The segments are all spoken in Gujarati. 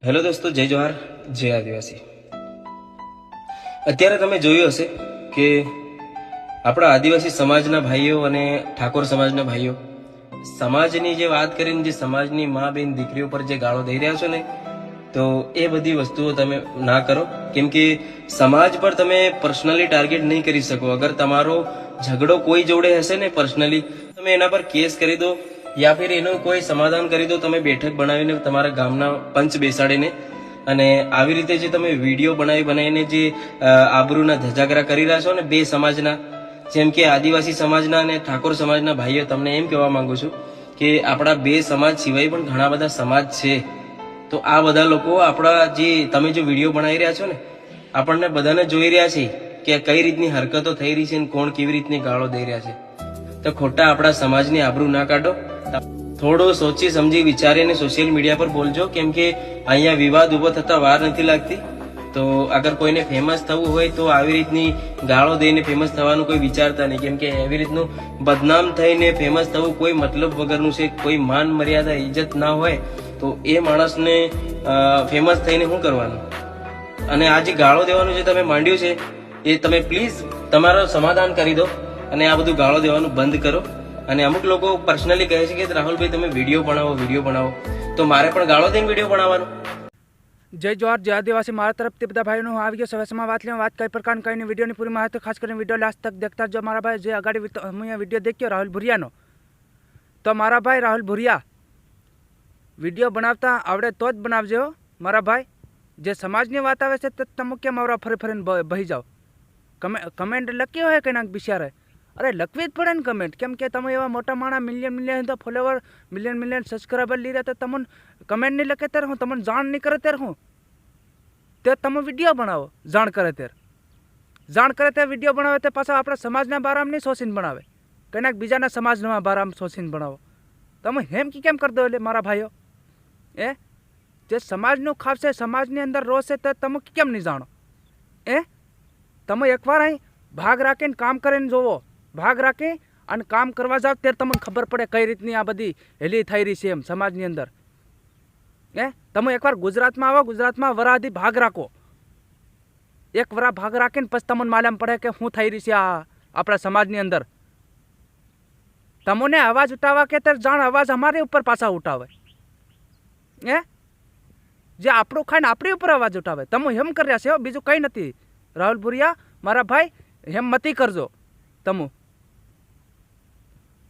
હેલો દોસ્તો, જય જોહાર, જય આદિવાસી। અત્યારે તમે જોયું હશે કે આપણા આદિવાસી સમાજના ભાઈઓ અને ઠાકોર સમાજના ભાઈઓ સમાજની જે વાત કરીને જે સમાજની મા બેન દીકરીઓ પર જે ગાળો દઈ રહ્યા છો ને, તો એ બધી વસ્તુઓ તમે ના કરો। કેમ કે સમાજ પર તમે પર્સનલી ટાર્ગેટ નહીં કરી શકો। અગર તમારો ઝઘડો કોઈ જોડે હશે ને પર્સનલી, તમે એના પર કેસ કરી દો યા ફિર એનું કોઈ સમાધાન કરી દો। તમે બેઠક બનાવીને તમારા ગામના પંચ બેસાડીને અને આવી રીતે જે તમે વિડીયો બનાવીને જે આબરૂના ધજાગરા કરી રહ્યા છો ને બે સમાજના, જેમ કે આદિવાસી સમાજના અને ઠાકોર સમાજના ભાઈઓ, તમને એમ કહેવા માંગુ છું કે આપણા બે સમાજ સિવાય પણ ઘણા બધા સમાજ છે। તો આ બધા લોકો આપણા જે તમે જો વિડીયો બનાવી રહ્યા છો ને, આપણને બધાને જોઈ રહ્યા છે કે કઈ રીતની હરકતો થઈ રહી છે અને કોણ કેવી રીતની ગાળો દઈ રહ્યા છે। તો ખોટા આપણા સમાજની આબરૂ ના કાઢો। થોડું સોચી સમજી વિચારીને સોશિયલ મીડિયા પર બોલજો, કેમ કે અહીંયા વિવાદ ઉભો થતા વાર નથી લાગતી। તો અગર કોઈને ફેમસ થવું હોય તો આવી રીતની ગાળો દઈને ફેમસ થવાનું કોઈ વિચારતા નહીં, કેમ કે એવી રીતનું બદનામ થઈને ફેમસ થવું કોઈ મતલબ વગરનું છે। કોઈ માન મર્યાદા ઇજ્જત ના હોય તો એ માણસને ફેમસ થઈને શું કરવાનું? અને આ જે ગાળો દેવાનું જે તમે માંડ્યું છે એ તમે પ્લીઝ તમારો સમાધાન કરી દો અને આ બધું ગાળો દેવાનું બંધ કરો। અને અમુક લોકો પર્સનલી કહે છે કે રાહુલભાઈ તમે વિડીયો બનાવો, તો મારે પણ ગાળો દઈને વિડીયો બનાવવાનો? જય જોહાર, જય આદિવાસી। મારા તરફથી બધા ભાઈઓનો હું આવી ગયો સવેસમાં વાત લેવા। વાત કઈ પ્રકારની કઈ વિડીયોની પૂરી માહિતી, ખાસ કરીને વિડીયો લાસ્ટ તક દેખતા જો મારા ભાઈ। જે આગળ હું વિડીયો દેખ્યો રાહુલ ભુરિયાનો, તો મારા ભાઈ રાહુલ ભુરિયા વિડીયો બનાવતા આવડે તો જ બનાવજો મારા ભાઈ। જે સમાજની વાત આવે છે તો તમે કેમ આવરા ફરીને બહી જાઓ? કમેન્ટ લખી હોય કે ના બિચારે, અરે લખવી જ પડે ને કમેન્ટ, કેમ કે તમે એવા મોટા માણા મિલિયન તો ફોલોવર, મિલિયન સબસ્ક્રાઈબર લઈ રહ્યા, તો તમને કમેન્ટ નહીં લખે ત્યારે હું, તમને જાણ નહીં કરે ત્યારે હું, તે તમે વિડીયો બનાવો જાણ કરે ત્યારે વિડીયો બનાવે, તે પાછા આપણા સમાજના બારામાં નહીં શોષીને બનાવે, કંઈક બીજાના સમાજના બારામાં શોષીને બનાવો। તમે હેમ કેમ કરી દો એટલે મારા ભાઈઓ? જે સમાજનું ખાવશે, સમાજની અંદર રોશે, તો તમે કેમ નહીં જાણો? તમે એકવાર અહીં ભાગ રાખીને કામ કરીને જોવો, ભાગ રાખી અને કામ કરવા જાવ ત્યારે તમને ખબર પડે કઈ રીતની આ બધી હેલી થઈ રહી છે એમ સમાજની અંદર। તમે એકવાર ગુજરાતમાં આવો, ગુજરાતમાં વરાથી ભાગ રાખો, એક વરા ભાગ રાખીને પછી તમને માલમ પડે કે શું થઈ રહી છે આ આપણા સમાજની અંદર। તમને અવાજ ઉઠાવવા કે ત્યારે જાણ અવાજ અમારી ઉપર પાછા ઉઠાવે, જે આપણું ખાઈને આપણી ઉપર અવાજ ઉઠાવે। તમે હેમ કર્યા છે, બીજું કંઈ નથી રાહુલ ભુરિયા મારા ભાઈ, હેમ મતી કરજો।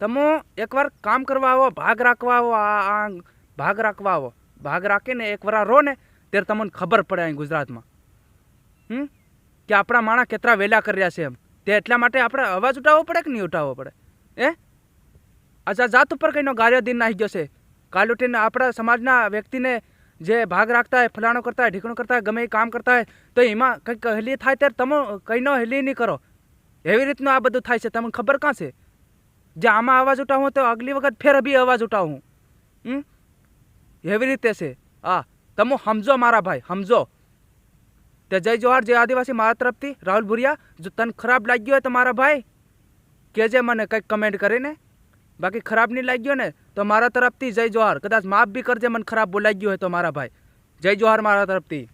તમે એકવાર કામ કરવા આવો, ભાગ રાખવા આવો, ભાગ રાખીને એકવાર રહો ને ત્યારે તમને ખબર પડે અહીં ગુજરાતમાં કે આપણા માણસ કેટલા વેલા કર્યા છે એમ। તે એટલા માટે આપણે અવાજ ઉઠાવવો પડે કે નહીં ઉઠાવવો પડે? અચ્છા, જાત ઉપર કંઈનો ગાર્યો દિન નાખી ગયો છે, કાલ ઉઠીને આપણા સમાજના વ્યક્તિને જે ભાગ રાખતા હોય, ફલાણો કરતા હોય, ઢીકણું કરતા હોય, ગમે એ કામ કરતા હોય, તો એમાં કંઈક હેલી થાય ત્યારે તમે કંઈનો હેલી નહીં કરો। એવી રીતનું આ બધું થાય છે, તમને ખબર કાં છે? જે આમાં અવાજ ઉઠાવું તો અગલી વખત ફેર બી અવાજ ઉઠાવું, એવી રીતે છે। તમે સમજો મારા ભાઈ, સમજો। તે જય જોહાર, જય આદિવાસી મારા તરફથી રાહુલ ભુરિયા। જો તને ખરાબ લાગ્યો હોય તો મારા ભાઈ કહેજે મને કંઈક કમેન્ટ કરીને, બાકી ખરાબ નહીં લાગ્યો ને તો મારા તરફથી જય જોહાર। કદાચ માફ બી કરજે મને ખરાબ બોલાઈ ગયો હોય તો મારા ભાઈ, જય જોહાર મારા તરફથી।